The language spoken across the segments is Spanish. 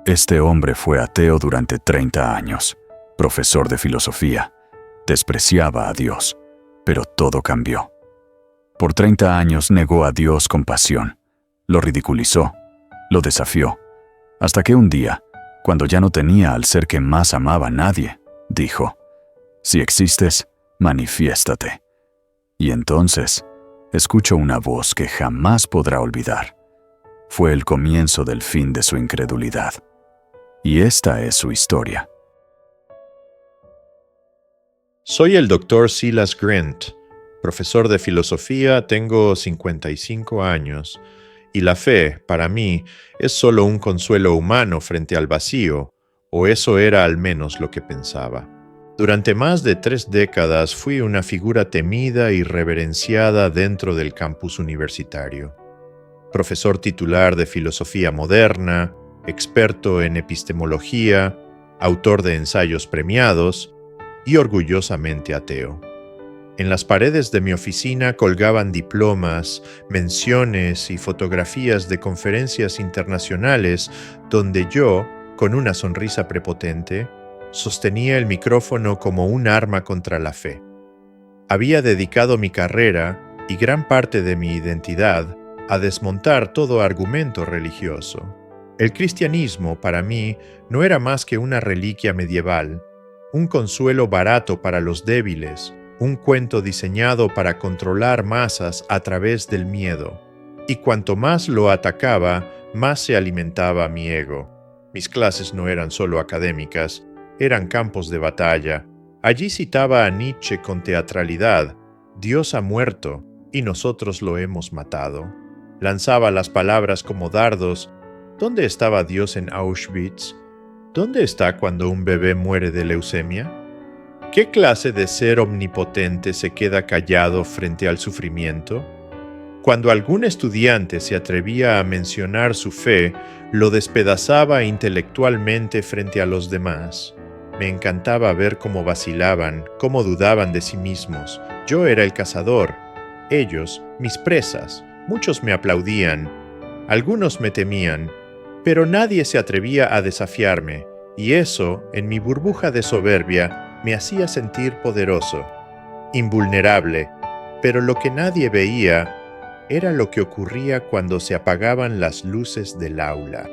Este hombre fue ateo durante 30 años, profesor de filosofía, despreciaba a Dios, pero todo cambió. Por 30 años negó a Dios con pasión, lo ridiculizó, lo desafió, hasta que un día, cuando ya no tenía al ser que más amaba a nadie, dijo: «Si existes, manifiéstate». Y entonces, escuchó una voz que jamás podrá olvidar. Fue el comienzo del fin de su incredulidad. Y esta es su historia. Soy el Dr. Silas Grant, profesor de filosofía, tengo 55 años, y la fe, para mí, es solo un consuelo humano frente al vacío, o eso era al menos lo que pensaba. Durante más de 3 décadas fui una figura temida y reverenciada dentro del campus universitario. Profesor titular de filosofía moderna, experto en epistemología, autor de ensayos premiados y orgullosamente ateo. En las paredes de mi oficina colgaban diplomas, menciones y fotografías de conferencias internacionales donde yo, con una sonrisa prepotente, sostenía el micrófono como un arma contra la fe. Había dedicado mi carrera y gran parte de mi identidad a desmontar todo argumento religioso. El cristianismo, para mí, no era más que una reliquia medieval, un consuelo barato para los débiles, un cuento diseñado para controlar masas a través del miedo. Y cuanto más lo atacaba, más se alimentaba mi ego. Mis clases no eran solo académicas, eran campos de batalla. Allí citaba a Nietzsche con teatralidad: «Dios ha muerto y nosotros lo hemos matado». Lanzaba las palabras como dardos. ¿Dónde estaba Dios en Auschwitz? ¿Dónde está cuando un bebé muere de leucemia? ¿Qué clase de ser omnipotente se queda callado frente al sufrimiento? Cuando algún estudiante se atrevía a mencionar su fe, lo despedazaba intelectualmente frente a los demás. Me encantaba ver cómo vacilaban, cómo dudaban de sí mismos. Yo era el cazador, ellos, mis presas. Muchos me aplaudían, algunos me temían, pero nadie se atrevía a desafiarme, y eso, en mi burbuja de soberbia, me hacía sentir poderoso, invulnerable, pero lo que nadie veía era lo que ocurría cuando se apagaban las luces del aula.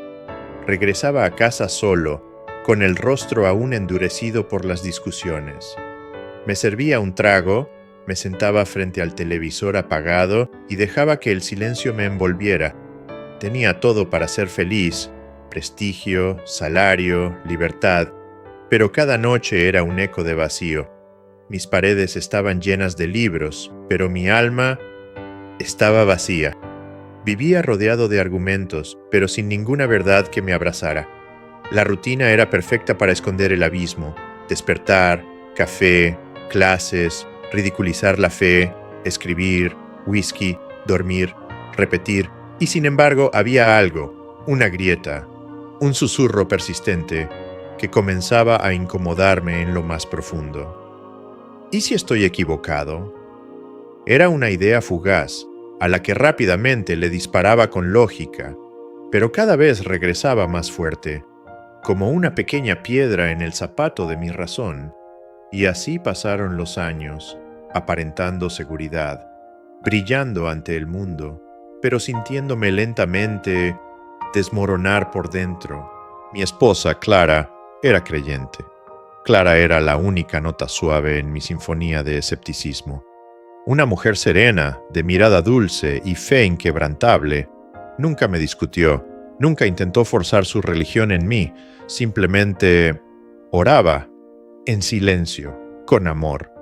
Regresaba a casa solo, con el rostro aún endurecido por las discusiones. Me servía un trago, me sentaba frente al televisor apagado y dejaba que el silencio me envolviera. Tenía todo para ser feliz: prestigio, salario, libertad, pero cada noche era un eco de vacío. Mis paredes estaban llenas de libros, pero mi alma estaba vacía. Vivía rodeado de argumentos, pero sin ninguna verdad que me abrazara. La rutina era perfecta para esconder el abismo: despertar, café, clases, ridiculizar la fe, escribir, whisky, dormir, repetir. Y sin embargo había algo, una grieta, un susurro persistente que comenzaba a incomodarme en lo más profundo. ¿Y si estoy equivocado? Era una idea fugaz, a la que rápidamente le disparaba con lógica, pero cada vez regresaba más fuerte, como una pequeña piedra en el zapato de mi razón. Y así pasaron los años, aparentando seguridad, brillando ante el mundo, pero sintiéndome lentamente desmoronar por dentro. Mi esposa, Clara, era creyente. Clara era la única nota suave en mi sinfonía de escepticismo. Una mujer serena, de mirada dulce y fe inquebrantable. Nunca me discutió, nunca intentó forzar su religión en mí, simplemente oraba, en silencio, con amor.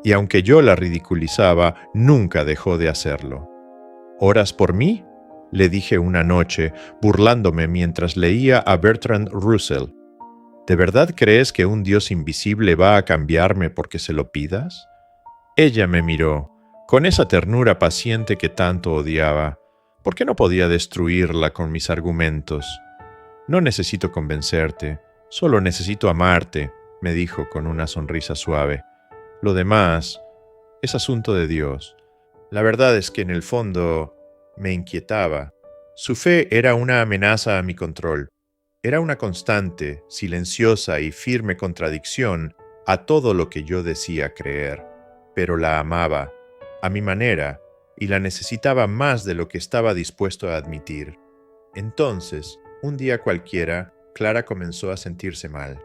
Y aunque yo la ridiculizaba, nunca dejó de hacerlo. ¿Oras por mí?, le dije una noche, burlándome mientras leía a Bertrand Russell. ¿De verdad crees que un Dios invisible va a cambiarme porque se lo pidas? Ella me miró, con esa ternura paciente que tanto odiaba. ¿Por qué no podía destruirla con mis argumentos? No necesito convencerte, solo necesito amarte, me dijo con una sonrisa suave. Lo demás es asunto de Dios. La verdad es que en el fondo me inquietaba. Su fe era una amenaza a mi control. Era una constante, silenciosa y firme contradicción a todo lo que yo decía creer, pero la amaba, a mi manera, y la necesitaba más de lo que estaba dispuesto a admitir. Entonces, un día cualquiera, Clara comenzó a sentirse mal.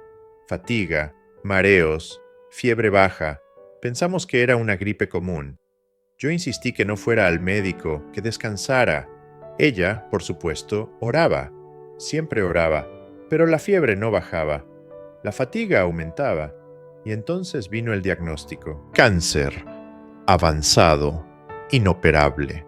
Fatiga, mareos, fiebre baja. Pensamos que era una gripe común. Yo insistí que no fuera al médico, que descansara. Ella, por supuesto, oraba. Siempre oraba, pero la fiebre no bajaba. La fatiga aumentaba. Y entonces vino el diagnóstico. Cáncer. Avanzado. Inoperable.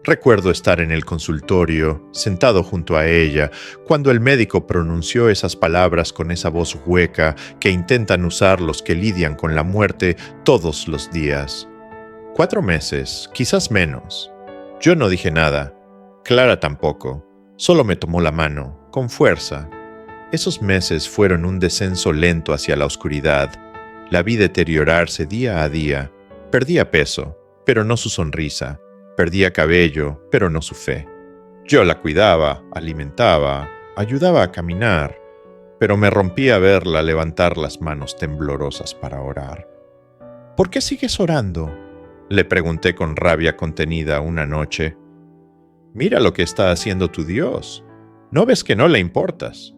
Recuerdo estar en el consultorio, sentado junto a ella, cuando el médico pronunció esas palabras con esa voz hueca que intentan usar los que lidian con la muerte todos los días. 4 meses, quizás menos. Yo no dije nada. Clara tampoco. Solo me tomó la mano, con fuerza. Esos meses fueron un descenso lento hacia la oscuridad. La vi deteriorarse día a día. Perdía peso, pero no su sonrisa. Perdía cabello, pero no su fe. Yo la cuidaba, alimentaba, ayudaba a caminar, pero me rompía verla levantar las manos temblorosas para orar. ¿Por qué sigues orando?, le pregunté con rabia contenida una noche. Mira lo que está haciendo tu Dios. ¿No ves que no le importas?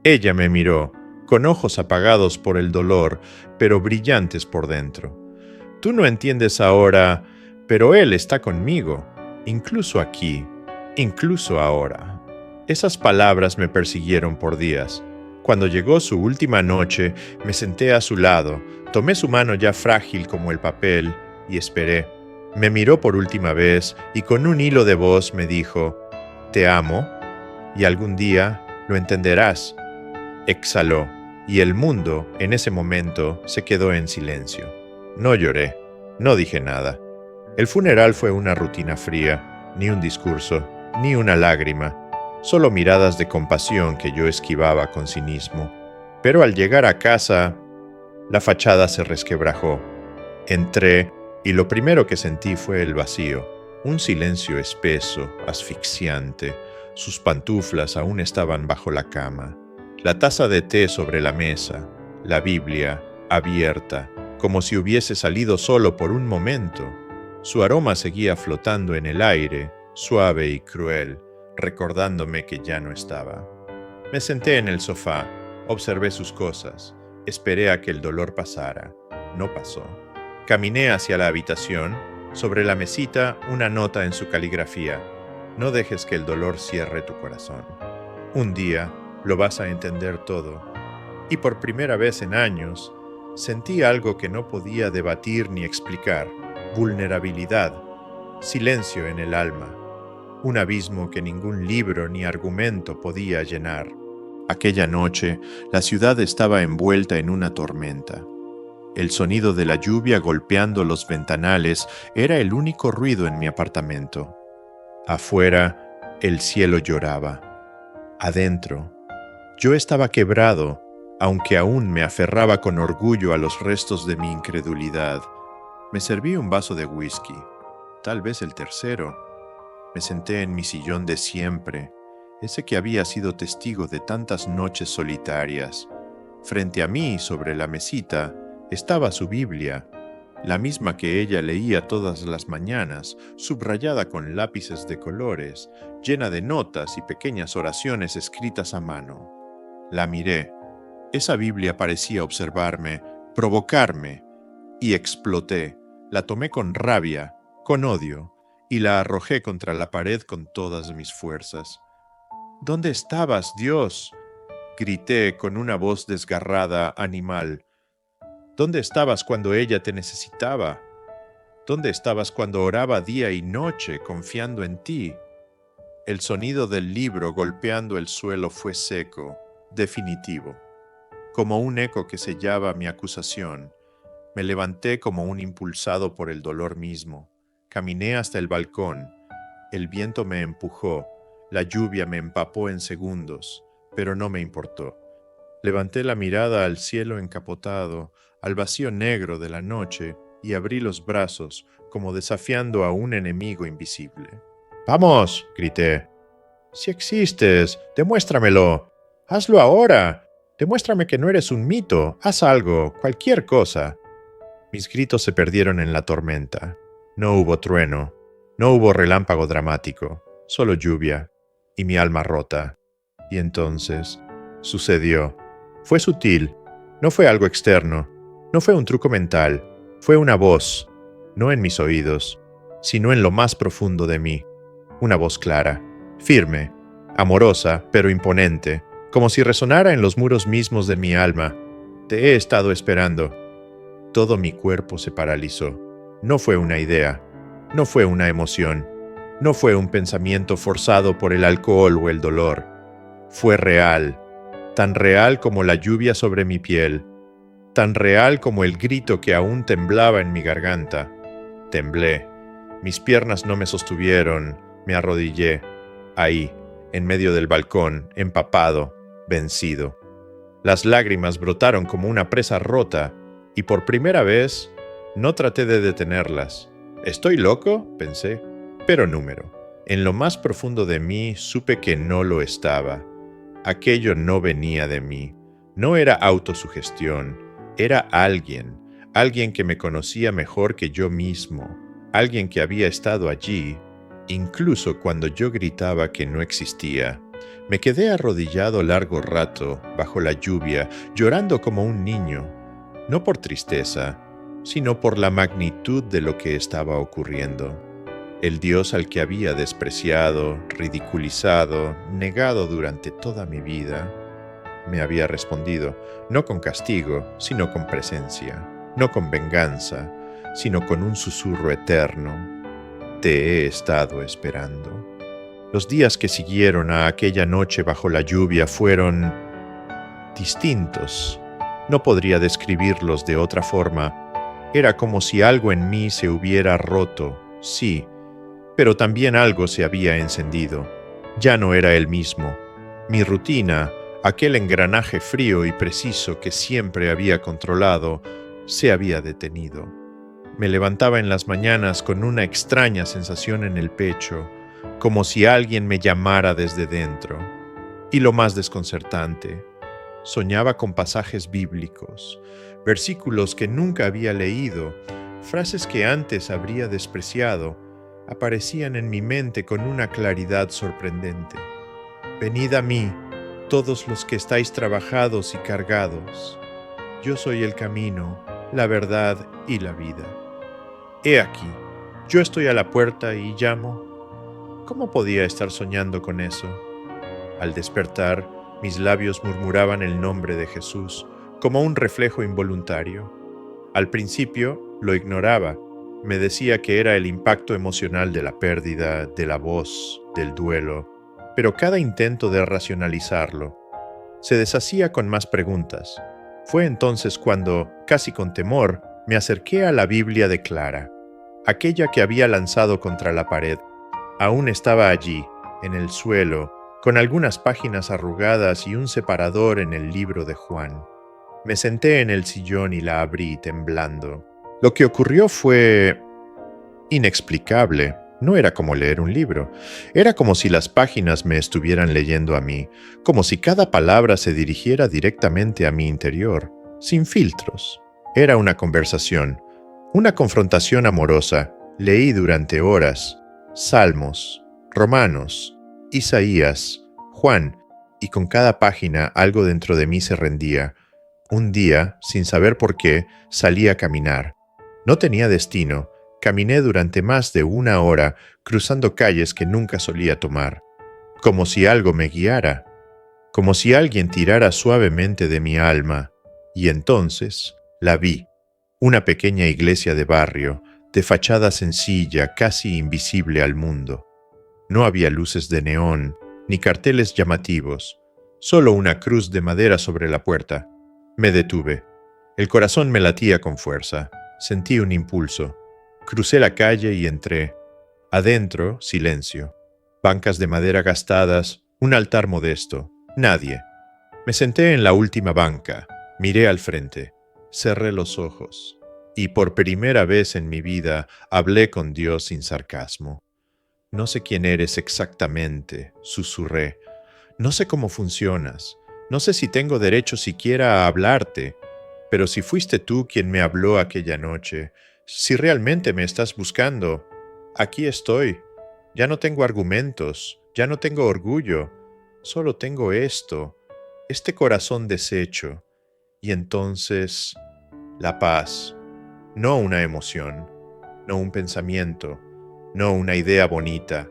Ella me miró, con ojos apagados por el dolor, pero brillantes por dentro. Tú no entiendes ahora, pero Él está conmigo, incluso aquí, incluso ahora. Esas palabras me persiguieron por días. Cuando llegó su última noche, me senté a su lado, tomé su mano ya frágil como el papel y esperé. Me miró por última vez y con un hilo de voz me dijo, «Te amo y algún día lo entenderás». Exhaló y el mundo, en ese momento, se quedó en silencio. No lloré, no dije nada. El funeral fue una rutina fría, ni un discurso, ni una lágrima, solo miradas de compasión que yo esquivaba con cinismo. Pero al llegar a casa, la fachada se resquebrajó. Entré y lo primero que sentí fue el vacío, un silencio espeso, asfixiante. Sus pantuflas aún estaban bajo la cama, la taza de té sobre la mesa, la Biblia abierta, como si hubiese salido solo por un momento. Su aroma seguía flotando en el aire, suave y cruel, recordándome que ya no estaba. Me senté en el sofá, observé sus cosas, esperé a que el dolor pasara. No pasó. Caminé hacia la habitación, sobre la mesita una nota en su caligrafía. No dejes que el dolor cierre tu corazón. Un día lo vas a entender todo. Y por primera vez en años, sentí algo que no podía debatir ni explicar. Vulnerabilidad, silencio en el alma, un abismo que ningún libro ni argumento podía llenar. Aquella noche, la ciudad estaba envuelta en una tormenta. El sonido de la lluvia golpeando los ventanales era el único ruido en mi apartamento. Afuera, el cielo lloraba. Adentro, yo estaba quebrado, aunque aún me aferraba con orgullo a los restos de mi incredulidad. Me serví un vaso de whisky, tal vez el tercero. Me senté en mi sillón de siempre, ese que había sido testigo de tantas noches solitarias. Frente a mí, sobre la mesita, estaba su Biblia, la misma que ella leía todas las mañanas, subrayada con lápices de colores, llena de notas y pequeñas oraciones escritas a mano. La miré. Esa Biblia parecía observarme, provocarme, y exploté. La tomé con rabia, con odio, y la arrojé contra la pared con todas mis fuerzas. ¿Dónde estabas, Dios?, grité con una voz desgarrada, animal. ¿Dónde estabas cuando ella te necesitaba? ¿Dónde estabas cuando oraba día y noche, confiando en ti? El sonido del libro golpeando el suelo fue seco, definitivo, como un eco que sellaba mi acusación. Me levanté como un impulsado por el dolor mismo. Caminé hasta el balcón. El viento me empujó. La lluvia me empapó en segundos, pero no me importó. Levanté la mirada al cielo encapotado, al vacío negro de la noche, y abrí los brazos, como desafiando a un enemigo invisible. «¡Vamos!», grité. «Si existes, demuéstramelo». ¡Hazlo ahora! Demuéstrame que no eres un mito. Haz algo, cualquier cosa. Mis gritos se perdieron en la tormenta. No hubo trueno, no hubo relámpago dramático, solo lluvia y mi alma rota. Y entonces sucedió. Fue sutil, no fue algo externo, no fue un truco mental, fue una voz, no en mis oídos, sino en lo más profundo de mí. Una voz clara, firme, amorosa, pero imponente, como si resonara en los muros mismos de mi alma. Te he estado esperando. Todo mi cuerpo se paralizó. No fue una idea, no fue una emoción, no fue un pensamiento forzado por el alcohol o el dolor. Fue real, tan real como la lluvia sobre mi piel, tan real como el grito que aún temblaba en mi garganta. Temblé, mis piernas no me sostuvieron, me arrodillé, ahí, en medio del balcón, empapado, vencido. Las lágrimas brotaron como una presa rota, y por primera vez no traté de detenerlas. ¿Estoy loco?, pensé, pero número. En lo más profundo de mí supe que no lo estaba. Aquello no venía de mí, no era autosugestión, era alguien que me conocía mejor que yo mismo, alguien que había estado allí, incluso cuando yo gritaba que no existía. Me quedé arrodillado largo rato, bajo la lluvia, llorando como un niño, no por tristeza, sino por la magnitud de lo que estaba ocurriendo. El Dios al que había despreciado, ridiculizado, negado durante toda mi vida, me había respondido, no con castigo, sino con presencia, no con venganza, sino con un susurro eterno. Te he estado esperando. Los días que siguieron a aquella noche bajo la lluvia fueron distintos. No podría describirlos de otra forma. Era como si algo en mí se hubiera roto, sí, pero también algo se había encendido. Ya no era el mismo. Mi rutina, aquel engranaje frío y preciso que siempre había controlado, se había detenido. Me levantaba en las mañanas con una extraña sensación en el pecho, como si alguien me llamara desde dentro. Y lo más desconcertante, soñaba con pasajes bíblicos, versículos que nunca había leído, frases que antes habría despreciado, aparecían en mi mente con una claridad sorprendente. Venid a mí, todos los que estáis trabajados y cargados. Yo soy el camino, la verdad y la vida. He aquí, yo estoy a la puerta y llamo. ¿Cómo podía estar soñando con eso? Al despertar, mis labios murmuraban el nombre de Jesús, como un reflejo involuntario. Al principio lo ignoraba. Me decía que era el impacto emocional de la pérdida, de la voz, del duelo, pero cada intento de racionalizarlo se deshacía con más preguntas. Fue entonces cuando, casi con temor, me acerqué a la Biblia de Clara. Aquella que había lanzado contra la pared. Aún estaba allí, en el suelo, con algunas páginas arrugadas y un separador en el libro de Juan. Me senté en el sillón y la abrí temblando. Lo que ocurrió fue inexplicable. No era como leer un libro. Era como si las páginas me estuvieran leyendo a mí, como si cada palabra se dirigiera directamente a mi interior, sin filtros. Era una conversación, una confrontación amorosa. Leí durante horas Salmos, Romanos, Isaías, Juan, y con cada página algo dentro de mí se rendía. Un día, sin saber por qué, salí a caminar. No tenía destino. Caminé durante más de 1 hora, cruzando calles que nunca solía tomar. Como si algo me guiara. Como si alguien tirara suavemente de mi alma. Y entonces la vi. Una pequeña iglesia de barrio, de fachada sencilla, casi invisible al mundo. No había luces de neón, ni carteles llamativos. Solo una cruz de madera sobre la puerta. Me detuve. El corazón me latía con fuerza. Sentí un impulso. Crucé la calle y entré. Adentro, silencio. Bancas de madera gastadas, un altar modesto. Nadie. Me senté en la última banca. Miré al frente. Cerré los ojos. Y por primera vez en mi vida hablé con Dios sin sarcasmo. No sé quién eres exactamente, susurré. No sé cómo funcionas. No sé si tengo derecho siquiera a hablarte, pero si fuiste tú quien me habló aquella noche, si realmente me estás buscando, aquí estoy. Ya no tengo argumentos, ya no tengo orgullo, solo tengo esto, este corazón deshecho. Y entonces, la paz, no una emoción, no un pensamiento, no una idea bonita,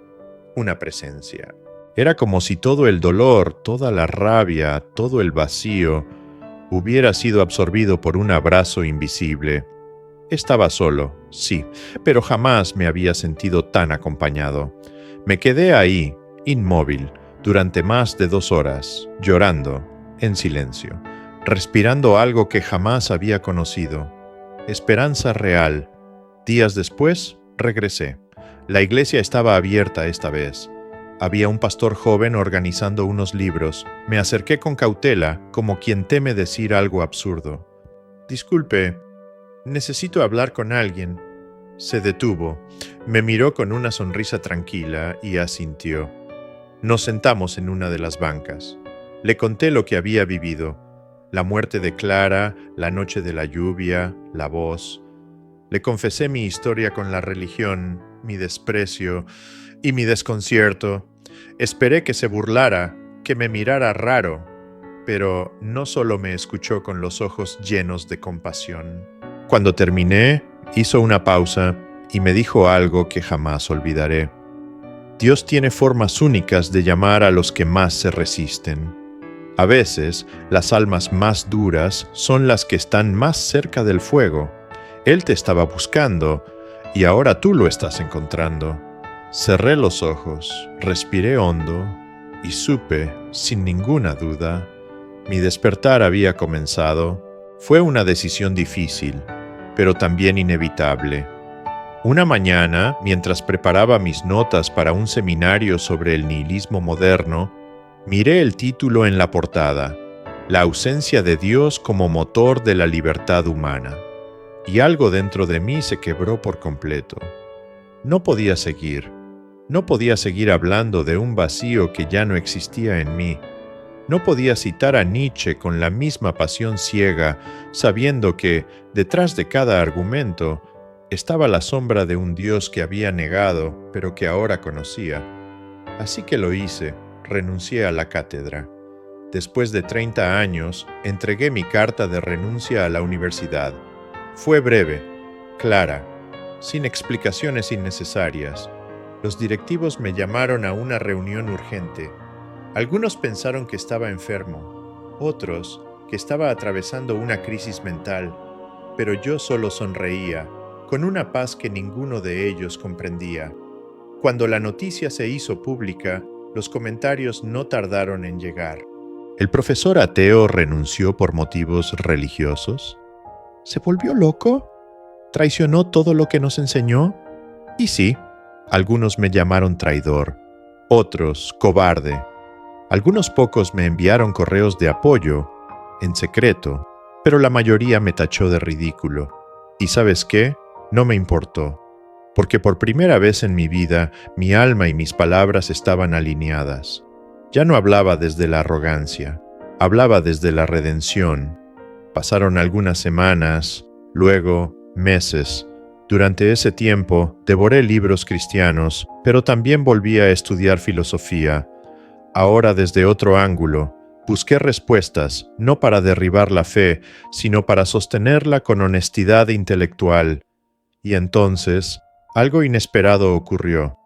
una presencia. Era como si todo el dolor, toda la rabia, todo el vacío hubiera sido absorbido por un abrazo invisible. Estaba solo, sí, pero jamás me había sentido tan acompañado. Me quedé ahí, inmóvil, durante más de 2 horas, llorando, en silencio, respirando algo que jamás había conocido. Esperanza real. Días después, regresé. La iglesia estaba abierta esta vez. Había un pastor joven organizando unos libros. Me acerqué con cautela, como quien teme decir algo absurdo. «Disculpe, necesito hablar con alguien». Se detuvo, me miró con una sonrisa tranquila y asintió. Nos sentamos en una de las bancas. Le conté lo que había vivido: la muerte de Clara, la noche de la lluvia, la voz. Le confesé mi historia con la religión, mi desprecio y mi desconcierto. Esperé que se burlara, que me mirara raro, pero no solo me escuchó con los ojos llenos de compasión. Cuando terminé, hizo una pausa y me dijo algo que jamás olvidaré. Dios tiene formas únicas de llamar a los que más se resisten. A veces, las almas más duras son las que están más cerca del fuego. Él te estaba buscando y ahora tú lo estás encontrando. Cerré los ojos, respiré hondo y supe, sin ninguna duda, mi despertar había comenzado. Fue una decisión difícil, pero también inevitable. Una mañana, mientras preparaba mis notas para un seminario sobre el nihilismo moderno, miré el título en la portada: La ausencia de Dios como motor de la libertad humana. Y algo dentro de mí se quebró por completo. No podía seguir hablando de un vacío que ya no existía en mí. No podía citar a Nietzsche con la misma pasión ciega, sabiendo que, detrás de cada argumento, estaba la sombra de un Dios que había negado, pero que ahora conocía. Así que lo hice, renuncié a la cátedra. Después de 30 años, entregué mi carta de renuncia a la universidad. Fue breve, clara, sin explicaciones innecesarias. Los directivos me llamaron a una reunión urgente. Algunos pensaron que estaba enfermo, otros que estaba atravesando una crisis mental, pero yo solo sonreía, con una paz que ninguno de ellos comprendía. Cuando la noticia se hizo pública, los comentarios no tardaron en llegar. ¿El profesor ateo renunció por motivos religiosos? ¿Se volvió loco? ¿Traicionó todo lo que nos enseñó? Y sí, algunos me llamaron traidor, otros cobarde. Algunos pocos me enviaron correos de apoyo, en secreto, pero la mayoría me tachó de ridículo. ¿Y sabes qué? No me importó, porque por primera vez en mi vida mi alma y mis palabras estaban alineadas. Ya no hablaba desde la arrogancia, hablaba desde la redención. Pasaron algunas semanas, luego meses. Durante ese tiempo devoré libros cristianos, pero también volví a estudiar filosofía. Ahora desde otro ángulo, busqué respuestas, no para derribar la fe, sino para sostenerla con honestidad intelectual. Y entonces, algo inesperado ocurrió.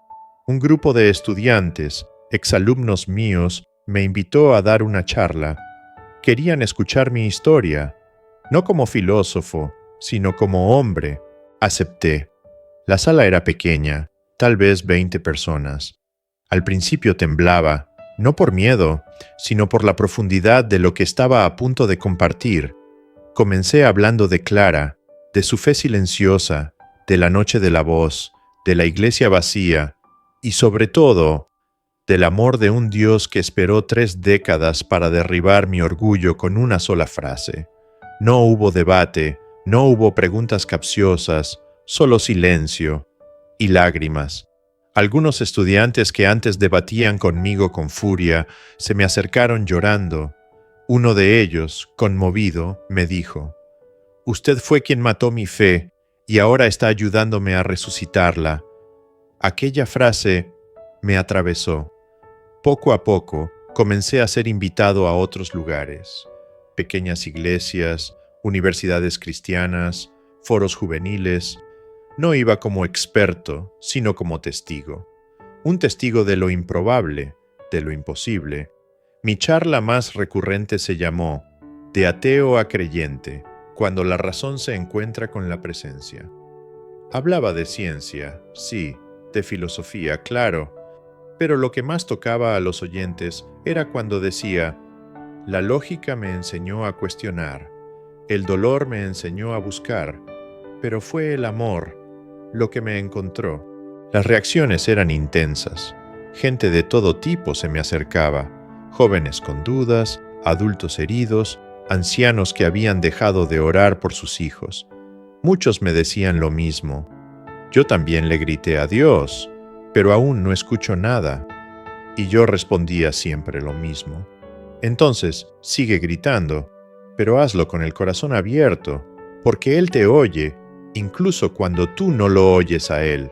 Un grupo de estudiantes, exalumnos míos, me invitó a dar una charla. Querían escuchar mi historia, no como filósofo, sino como hombre. Acepté. La sala era pequeña, tal vez 20 personas. Al principio temblaba, no por miedo, sino por la profundidad de lo que estaba a punto de compartir. Comencé hablando de Clara, de su fe silenciosa, de la noche de la voz, de la iglesia vacía y, sobre todo, del amor de un Dios que esperó 3 décadas para derribar mi orgullo con una sola frase. No hubo debate, no hubo preguntas capciosas, solo silencio y lágrimas. Algunos estudiantes que antes debatían conmigo con furia se me acercaron llorando. Uno de ellos, conmovido, me dijo: «Usted fue quien mató mi fe y ahora está ayudándome a resucitarla». Aquella frase me atravesó. Poco a poco comencé a ser invitado a otros lugares, pequeñas iglesias, universidades cristianas, foros juveniles. No iba como experto, sino como testigo. Un testigo de lo improbable, de lo imposible. Mi charla más recurrente se llamó «De ateo a creyente, cuando la razón se encuentra con la presencia». Hablaba de ciencia, sí, de filosofía, claro, pero lo que más tocaba a los oyentes era cuando decía: «La lógica me enseñó a cuestionar, el dolor me enseñó a buscar, pero fue el amor lo que me encontró». Las reacciones eran intensas. Gente de todo tipo se me acercaba, jóvenes con dudas, adultos heridos, ancianos que habían dejado de orar por sus hijos. Muchos me decían lo mismo. Yo también le grité a Dios, pero aún no escucho nada. Y yo respondía siempre lo mismo. Entonces, sigue gritando, pero hazlo con el corazón abierto, porque Él te oye, incluso cuando tú no lo oyes a Él.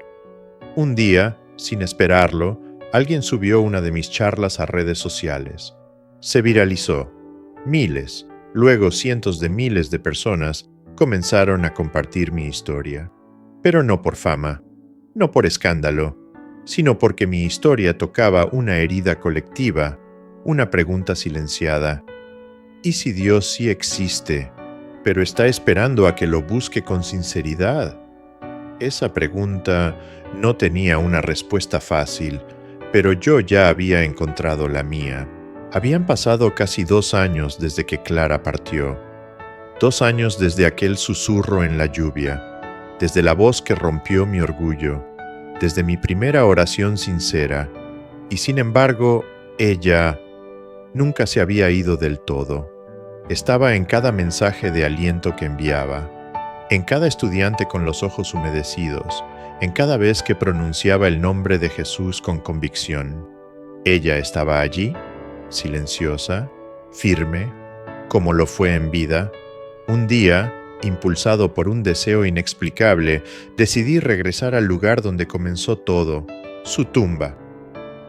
Un día, sin esperarlo, alguien subió una de mis charlas a redes sociales. Se viralizó. Miles, luego cientos de miles de personas comenzaron a compartir mi historia. Pero no por fama, no por escándalo, sino porque mi historia tocaba una herida colectiva, una pregunta silenciada. ¿Y si Dios sí existe, pero está esperando a que lo busque con sinceridad? Esa pregunta no tenía una respuesta fácil, pero yo ya había encontrado la mía. Habían pasado casi 2 años desde que Clara partió. 2 años desde aquel susurro en la lluvia, desde la voz que rompió mi orgullo, desde mi primera oración sincera, y sin embargo, ella nunca se había ido del todo. Estaba en cada mensaje de aliento que enviaba, en cada estudiante con los ojos humedecidos, en cada vez que pronunciaba el nombre de Jesús con convicción. Ella estaba allí, silenciosa, firme, como lo fue en vida. Un día, impulsado por un deseo inexplicable, decidí regresar al lugar donde comenzó todo, su tumba.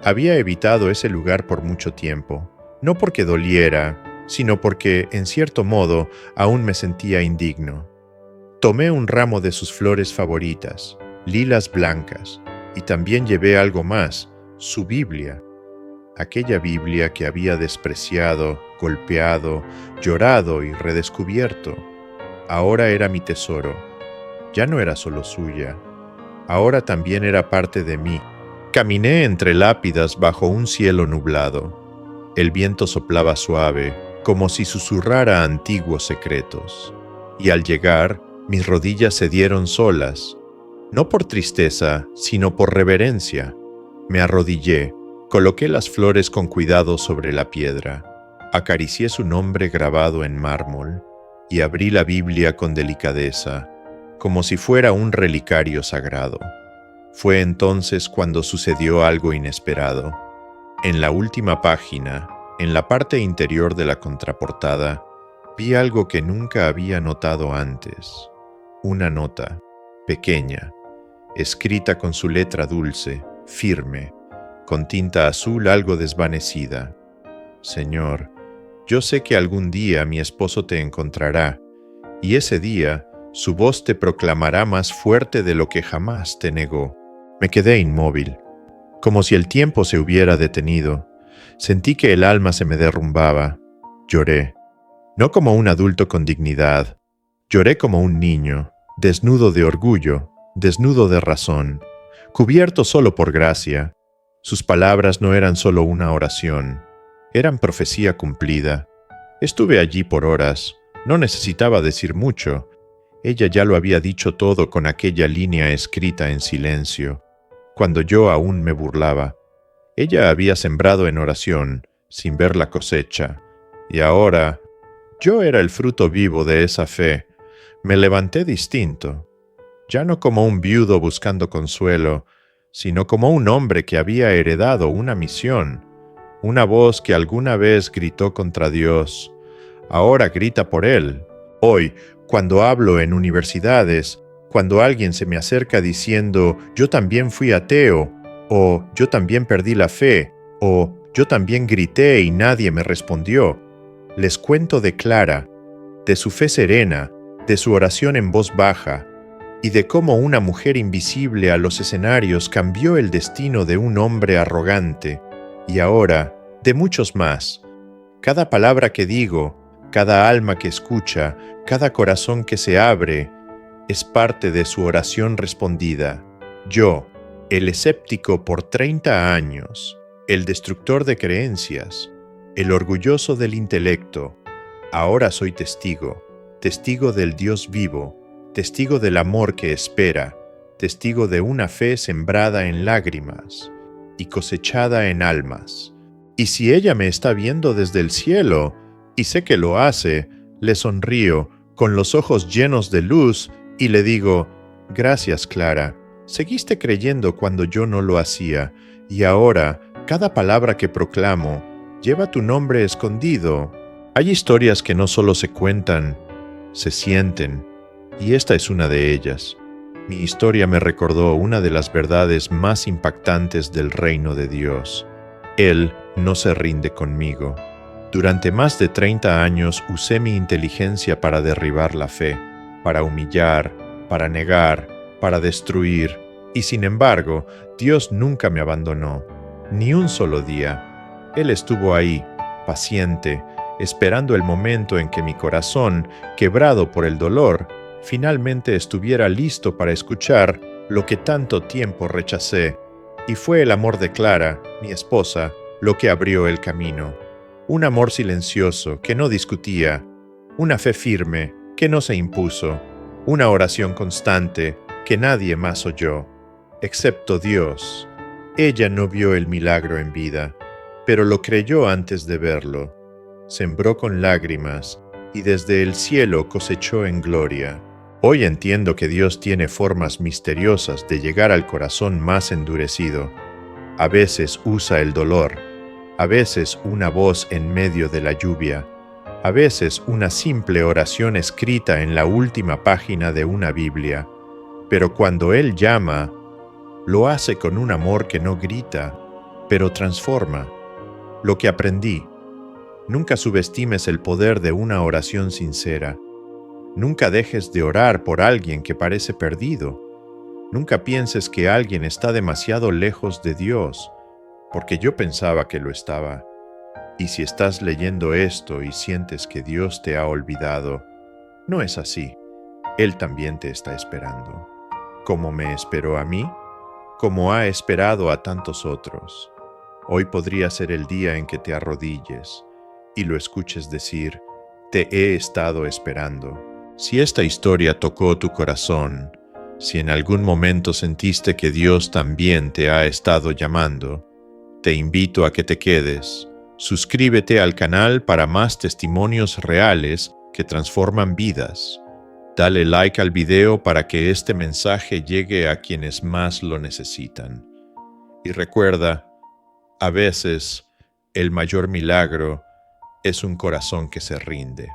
Había evitado ese lugar por mucho tiempo, no porque doliera, sino porque, en cierto modo, aún me sentía indigno. Tomé un ramo de sus flores favoritas, lilas blancas, y también llevé algo más, su Biblia. Aquella Biblia que había despreciado, golpeado, llorado y redescubierto. Ahora era mi tesoro. Ya no era solo suya. Ahora también era parte de mí. Caminé entre lápidas bajo un cielo nublado. El viento soplaba suave, como si susurrara antiguos secretos. Y al llegar, mis rodillas se dieron solas, no por tristeza, sino por reverencia. Me arrodillé, coloqué las flores con cuidado sobre la piedra, acaricié su nombre grabado en mármol y abrí la Biblia con delicadeza, como si fuera un relicario sagrado. Fue entonces cuando sucedió algo inesperado. En la última página, en la parte interior de la contraportada, vi algo que nunca había notado antes. Una nota, pequeña, escrita con su letra dulce, firme, con tinta azul algo desvanecida. Señor, yo sé que algún día mi esposo te encontrará, y ese día su voz te proclamará más fuerte de lo que jamás te negó. Me quedé inmóvil, como si el tiempo se hubiera detenido. Sentí que el alma se me derrumbaba. Lloré, no como un adulto con dignidad. Lloré como un niño, desnudo de orgullo, desnudo de razón, cubierto solo por gracia. Sus palabras no eran solo una oración, eran profecía cumplida. Estuve allí por horas, no necesitaba decir mucho. Ella ya lo había dicho todo con aquella línea escrita en silencio, cuando yo aún me burlaba. Ella había sembrado en oración, sin ver la cosecha, y ahora yo era el fruto vivo de esa fe. Me levanté distinto, ya no como un viudo buscando consuelo, sino como un hombre que había heredado una misión, una voz que alguna vez gritó contra Dios, ahora grita por él. Hoy, cuando hablo en universidades, cuando alguien se me acerca diciendo, yo también fui ateo, o yo también perdí la fe, o yo también grité y nadie me respondió, les cuento de Clara, de su fe serena, de su oración en voz baja, y de cómo una mujer invisible a los escenarios cambió el destino de un hombre arrogante, y ahora, de muchos más. Cada palabra que digo, cada alma que escucha, cada corazón que se abre, es parte de su oración respondida. Yo, el escéptico por 30 años, el destructor de creencias, el orgulloso del intelecto, ahora soy testigo, testigo del Dios vivo, testigo del amor que espera, testigo de una fe sembrada en lágrimas y cosechada en almas. Y si ella me está viendo desde el cielo, y sé que lo hace, le sonrío, con los ojos llenos de luz, y le digo, gracias, Clara, seguiste creyendo cuando yo no lo hacía, y ahora, cada palabra que proclamo, lleva tu nombre escondido. Hay historias que no solo se cuentan, se sienten, y esta es una de ellas. Mi historia me recordó una de las verdades más impactantes del reino de Dios. Él no se rinde conmigo. Durante más de 30 años usé mi inteligencia para derribar la fe, para humillar, para negar, para destruir, y sin embargo, Dios nunca me abandonó, ni un solo día. Él estuvo ahí, paciente, esperando el momento en que mi corazón, quebrado por el dolor, finalmente estuviera listo para escuchar lo que tanto tiempo rechacé, y fue el amor de Clara, mi esposa, lo que abrió el camino. Un amor silencioso que no discutía, una fe firme que no se impuso, una oración constante que nadie más oyó, excepto Dios. Ella no vio el milagro en vida, pero lo creyó antes de verlo. Sembró con lágrimas y desde el cielo cosechó en gloria. Hoy entiendo que Dios tiene formas misteriosas de llegar al corazón más endurecido. A veces usa el dolor, a veces una voz en medio de la lluvia, a veces una simple oración escrita en la última página de una Biblia. Pero cuando Él llama, lo hace con un amor que no grita, pero transforma. Lo que aprendí: nunca subestimes el poder de una oración sincera. Nunca dejes de orar por alguien que parece perdido. Nunca pienses que alguien está demasiado lejos de Dios, porque yo pensaba que lo estaba. Y si estás leyendo esto y sientes que Dios te ha olvidado, no es así. Él también te está esperando. Como me esperó a mí, como ha esperado a tantos otros. Hoy podría ser el día en que te arrodilles y lo escuches decir, te he estado esperando. Si esta historia tocó tu corazón, si en algún momento sentiste que Dios también te ha estado llamando, te invito a que te quedes. Suscríbete al canal para más testimonios reales que transforman vidas. Dale like al video para que este mensaje llegue a quienes más lo necesitan. Y recuerda, a veces el mayor milagro es un corazón que se rinde.